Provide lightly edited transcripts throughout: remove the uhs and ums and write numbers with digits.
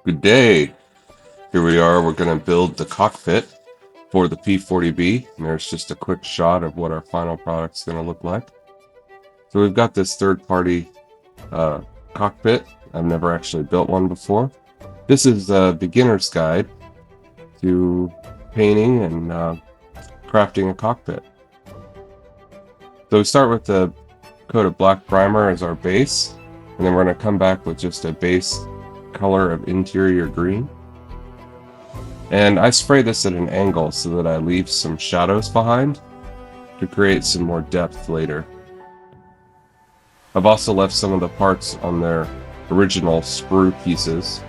Good day. Here we are. We're going to build the cockpit for the P-40B. And there's just a quick shot of what our final product's going to look like. So we've got this third-party cockpit. I've never actually built one before. This is a beginner's guide to painting and crafting a cockpit. So we start with the coat of black primer as our base, and then we're going to come back with just a base color of interior green. And I spray this at an angle so that I leave some shadows behind to create some more depth later. I've also left some of the parts on their original sprue pieces.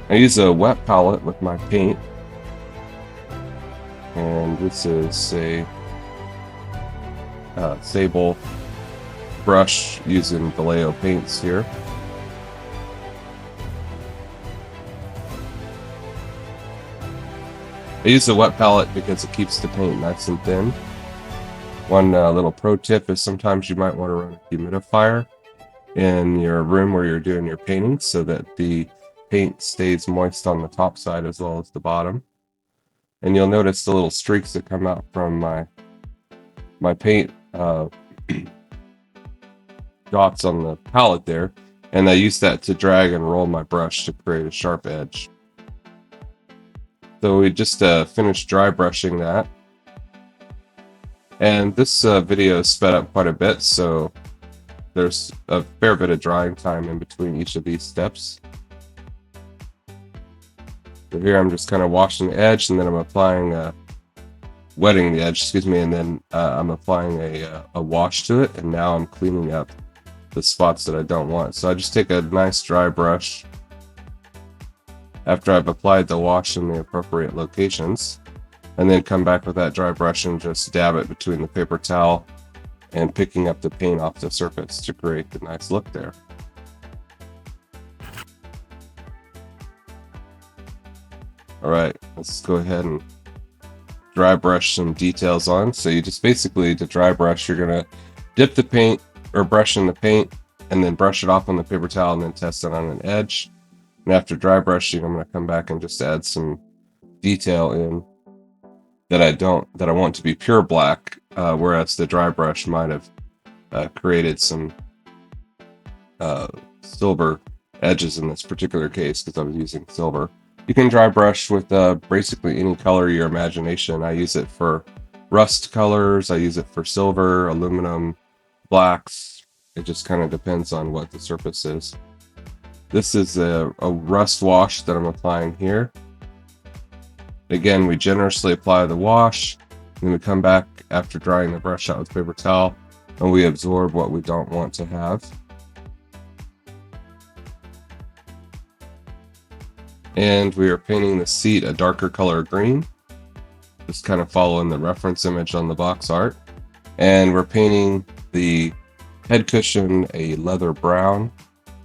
I use a wet palette with my paint, and this is a sable brush using Vallejo paints here. I use a wet palette because it keeps the paint nice and thin. One little pro tip is sometimes you might want to run a humidifier in your room where you're doing your painting so that the paint stays moist on the top side as well as the bottom. And you'll notice the little streaks that come out from my paint dots on the palette there, and I use that to drag and roll my brush to create a sharp edge. So we just finished dry brushing that, and this video is sped up quite a bit, so there's a fair bit of drying time in between each of these steps. So here I'm just kind of washing the edge, and then I'm applying wetting the edge, excuse me, and then I'm applying a wash to it, and now I'm cleaning up the spots that I don't want. So I just take a nice dry brush after I've applied the wash in the appropriate locations, and then come back with that dry brush and just dab it between the paper towel and picking up the paint off the surface to create the nice look there. Alright, let's go ahead and dry brush some details on. So you just basically, to dry brush, you're going to dip the paint or brush in the paint and then brush it off on the paper towel and then test it on an edge. And after dry brushing, I'm going to come back and just add some detail in that I want to be pure black, whereas the dry brush might have created some silver edges in this particular case because I was using silver. You can dry brush with basically any color your imagination. I use it for rust colors, I use it for silver, aluminum, blacks. It just kind of depends on what the surface is. This is a rust wash that I'm applying here. Again, we generously apply the wash, then we come back after drying the brush out with paper towel, and we absorb what we don't want to have. And we are painting the seat a darker color green, just kind of following the reference image on the box art. And we're painting the head cushion a leather brown,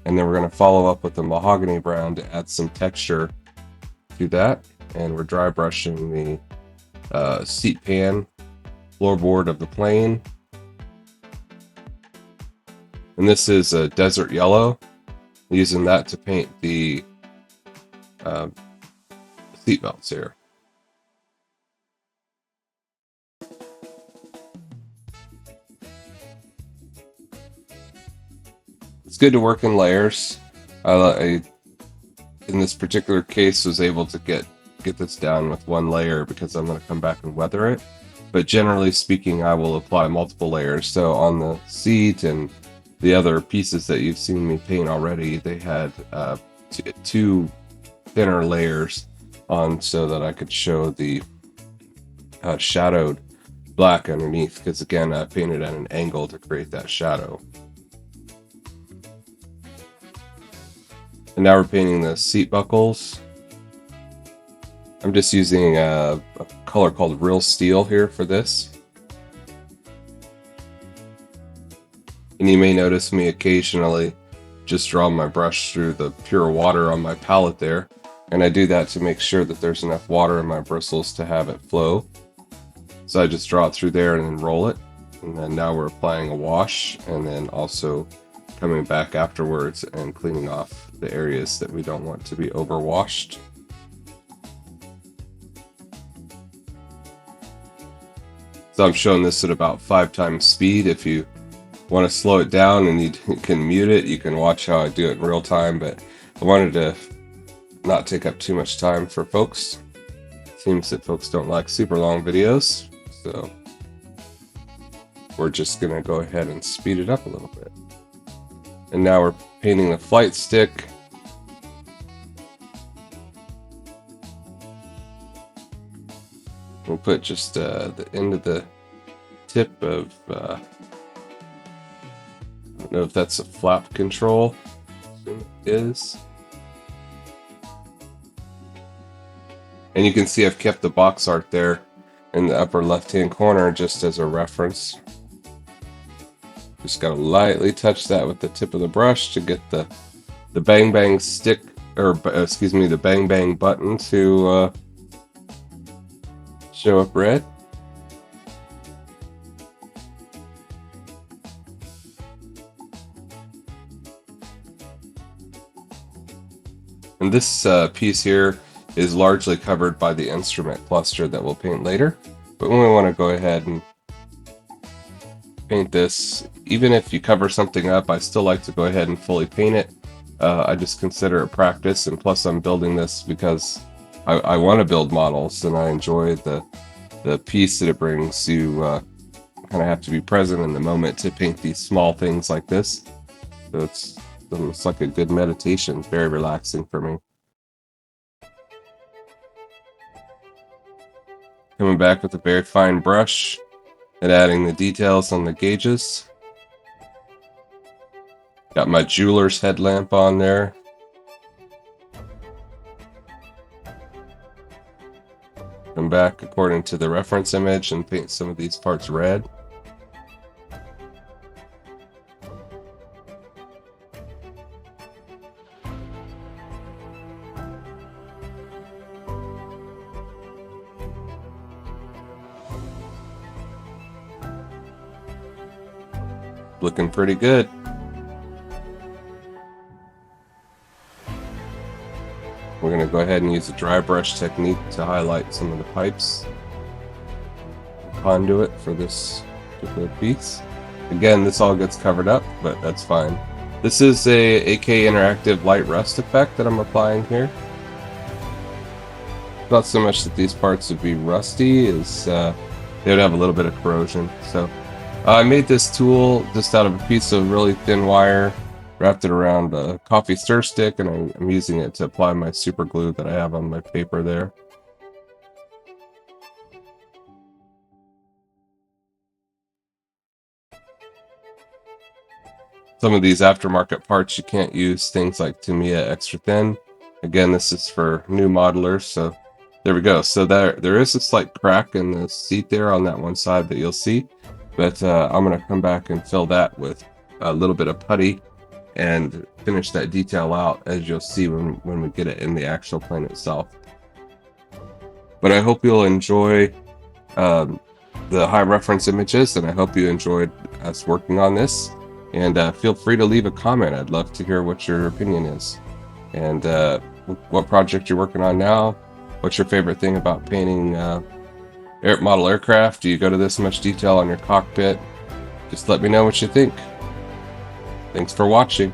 and then we're going to follow up with the mahogany brown to add some texture to that. And we're dry brushing the seat pan floorboard of the plane. And this is a desert yellow, using that to paint the seat belts here. It's good to work in layers. I in this particular case was able to get this down with one layer because I'm going to come back and weather it. But generally speaking, I will apply multiple layers. So on the seat and the other pieces that you've seen me paint already, they had two thinner layers on so that I could show the shadowed black underneath, because again, I painted at an angle to create that shadow. And now we're painting the seat buckles. I'm just using a color called Real Steel here for this. And you may notice me occasionally just draw my brush through the pure water on my palette there. And I do that to make sure that there's enough water in my bristles to have it flow. So I just draw it through there and then roll it. And then now we're applying a wash and then also coming back afterwards and cleaning off the areas that we don't want to be overwashed. So I'm showing this at about 5 times speed. If you want to slow it down and you can mute it, you can watch how I do it in real time, but I wanted to not take up too much time for folks. Seems that folks don't like super long videos, so we're just gonna go ahead and speed it up a little bit. And now we're painting the flight stick. We'll put just the end of the tip of, I don't know if that's a flap control. It is. And you can see I've kept the box art there in the upper left-hand corner just as a reference. Just gotta lightly touch that with the tip of the brush to get the bang bang stick, or excuse me, the bang bang button to show up red. And this piece here is largely covered by the instrument cluster that we'll paint later. But when we want to go ahead and paint this, even if you cover something up, I still like to go ahead and fully paint it. I just consider it practice, and plus I'm building this because I want to build models and I enjoy the piece that it brings. You kind of have to be present in the moment to paint these small things like this. So it's like a good meditation, very relaxing for me. Coming back with a very fine brush and adding the details on the gauges. Got my jeweler's headlamp on there. Come back according to the reference image and paint some of these parts red. Looking pretty good. We're going to go ahead and use the dry brush technique to highlight some of the pipes, conduit for this particular piece. Again, this all gets covered up, but that's fine. This is a AK Interactive light rust effect that I'm applying here. Not so much that these parts would be rusty, as they would have a little bit of corrosion. So I made this tool just out of a piece of really thin wire, wrapped it around a coffee stir stick, and I'm using it to apply my super glue that I have on my paper there. Some of these aftermarket parts you can't use, things like Tamiya extra thin. Again, this is for new modelers, so there we go. So there is a slight crack in the seat there on that one side that you'll see. But I'm going to come back and fill that with a little bit of putty and finish that detail out, as you'll see when we get it in the actual plane itself. But I hope you'll enjoy the high reference images, and I hope you enjoyed us working on this. And feel free to leave a comment. I'd love to hear what your opinion is. And what project you're working on now. What's your favorite thing about painting model aircraft? Do you go to this much detail on your cockpit? Just let me know what you think. Thanks for watching.